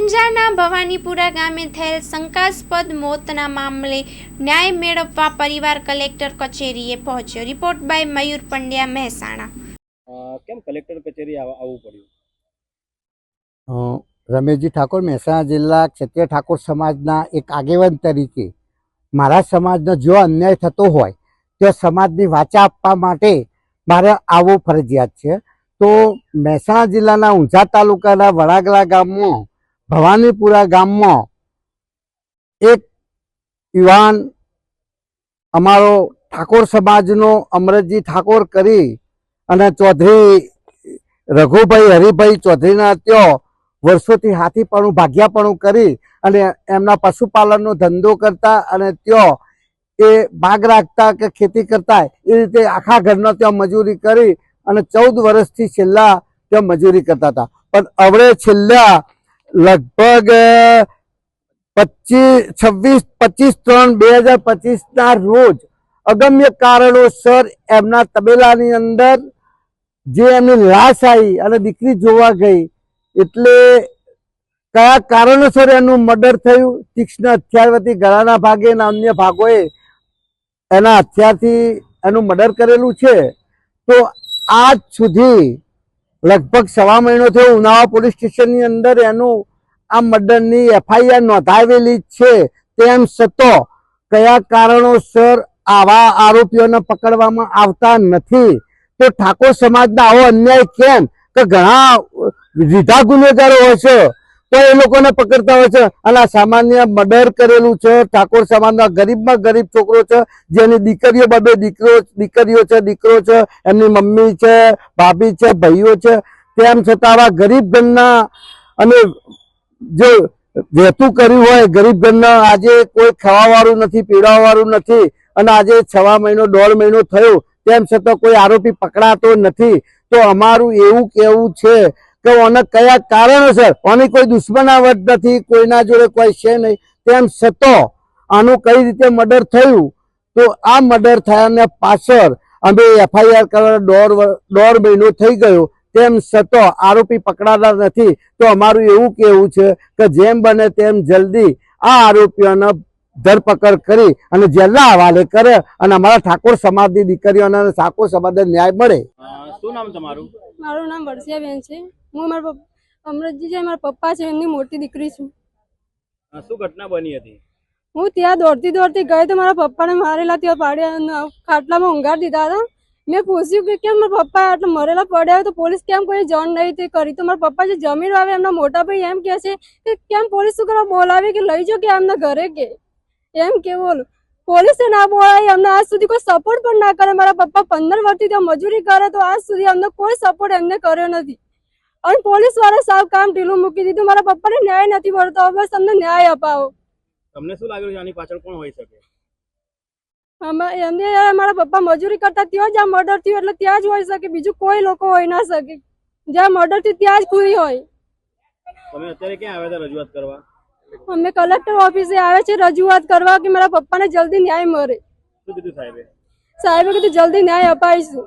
ઊંઝાના ભવાનીપુરા ગામે થયેલ શંકાસ્પદ મોતના મામલે ન્યાય મેળવવા પરિવાર કલેક્ટર કચેરીએ પહોંચ્યો। રિપોર્ટ બાય મયુર પંડ્યા, મહેસાણા। કેમ કલેક્ટર કચેરી આવવું પડ્યું? રમેશજી ઠાકોર, મહેસાણા જિલ્લા ક્ષત્રિય ઠાકોર સમાજના એક આગેવાન તરીકે મારા સમાજનો જો અન્યાય થતો હોય તો સમાજની વાચા આપવા માટે મારે આવવું ફરજિયાત છે। તો મહેસાણા જિલ્લાના ઊંઝા તાલુકાના વડાગલા ગામમાં ભવાનીપુરા ગામમાં એક યુવાન અમારો ઠાકોર સમાજનો અમરતજી ઠાકોર કરી અને ચૌધરી રઘુભાઈ હરિભાઈ ચૌધરીના ત્યાં વર્ષોથી હાથીપણું ભાગ્યાપણું કરી અને એમના પશુપાલનનો ધંધો કરતા અને ત્યાં એ બાગ રાખતા કે ખેતી કરતા એ રીતે આખા ઘરના ત્યાં મજૂરી કરી અને 14 વર્ષથી છેલ્લા ત્યાં મજૂરી કરતા હતા। પણ હવે છેલ્લા લગભગ 26/3/2025ના રોજ અગમ્ય કારણોસર એમના તબેલાની અંદર જે એમની લાશ આવી અને દીકરી જોવા ગઈ, એટલે કયા કારણોસર એનું મર્ડર થયું, તીક્ષ્ણ હથિયારથી ગળાના ભાગે અને અન્ય ભાગોએ એના હથિયારથી એનું મર્ડર કરેલું છે। તો આજ સુધી લગભગ 1.25 મહિનો થયો ઉનાવા પોલીસ સ્ટેશનની અંદર એનું આ મર્ડરની FIR નોંધાવેલી છે। તેમ છતાં કયા કારણોસર આવા આરોપીઓને પકડવામાં આવતા નથી? તો ઠાકોર સમાજના આવો અન્યાય કેમ? કે ઘણા રીઢા ગુનેગારો હોય છે તો એ લોકોને પકડતા હોય છે અને સામાન્ય મર્ડર કરેલું છે ઠાકોર સમાજના ગરીબમાં ગરીબ છોકરો છે, જેની દીકરીઓ બબે દીકરીઓ છે, દીકરો છે, એમની મમ્મી છે, ભાભી છે, ભાઈઓ છે, તેમ છતાં આવા ગરીબ ઘરના અને જો વહેતું કર્યું હોય ગરીબ ઘરના આજે કોઈ ખાવાવાળું નથી, પીડાવાવાળું નથી અને આજે 6 મહિનો 1.5 મહિનો થયો તેમ છતાં કોઈ આરોપી પકડાતો નથી। તો અમારું એવું કહેવું છે કે ઓને કયા કારણોસર, ઓની કોઈ દુશ્મનાવટ નથી, કોઈના જોડે કોઈ છે નહીં, તેમ છતાં આનું કઈ રીતે મર્ડર થયું? તો આ મર્ડર થયાને પાછળ અમે FIR કરવા 1.5 મહિનો થઈ ગયો, તેમ છતાં આરોપી પકડાતા નથી। તો અમારું એવું કહેવું છે કે જેમ બને તેમ જલ્દી આ આરોપીઓને ધરપકડ કરી અને જેલના હવાલે કરે અને અમારા ઠાકોર સમાજની દીકરીઓને ઠાકોર સમાજને ન્યાય મળે। શું નામ તમારું? મારું નામ વર્ષિયાબેન છે। હું મારા અમરતજી છે, મારા પપ્પા છે, એમની મોટી દીકરી છું। શું ઘટના બની હતી? હું ત્યાં દોડતી ગઈ તો મારા પપ્પાને મારેલા ત્યાં પાડ્યા, ખાટલામાં ઊંઘાડી દીધા હતા। મેં પૂછ્યું કે કેમ મારા પપ્પા આટલા મરેલા પડ્યા તો પોલીસ કેમ કોઈ જાણ નહીં તે કરી? તો મારા પપ્પા જે જમીન વાવે એમના મોટા ભાઈ એમ કહે છે કે કેમ પોલીસ શું કરવા બોલાવી કે લઈ જાઓ કે એમના ઘરે કે એમ કે બોલું પોલીસે ના બોલાવી, અમને આજ સુધી કોઈ સપોર્ટ પણ ના કરે। મારા પપ્પા 15 વર્ષથી ત્યાં મજૂરી કરે તો આજ સુધી અમને કોઈ સપોર્ટ એમને કર્યો નથી અને પોલીસ વાળા સાવ કામ ઢીલું મૂકી દીધું। મારા પપ્પાને ન્યાય નથી મળતો, બસ અમને ન્યાય અપાવો। તમને શું લાગ્યું આની પાછળ કોણ હોઈ શકે? એમને મારા પપ્પા મજૂરી કરતા ત્યાં જ આ મર્ડર થયું, એટલે ત્યાં જ હોઈ શકે, બીજું કોઈ લોકો હોઈ ના શકે। જ્યાં મર્ડર થયું ત્યાં જ ખૂની હોય। તમે અત્યારે ક્યાં આવ્યા હતા રજૂઆત કરવા? અમે કલેક્ટર ઓફિસે આવે છે રજૂઆત કરવા કે મારા પપ્પાને જલ્દી ન્યાય મળે। શું કીધું સાહેબે? સાહેબે કીધું જલ્દી ન્યાય અપાઈશું।